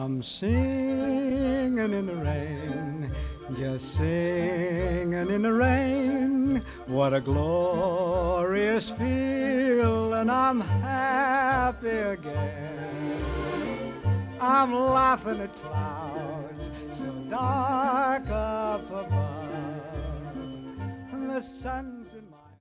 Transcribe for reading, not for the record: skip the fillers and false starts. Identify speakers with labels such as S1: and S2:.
S1: I'm singing in the rain, just singing in the rain. What a glorious feeling, I'm happy again. I'm laughing at clouds so dark up above, and the sun's in my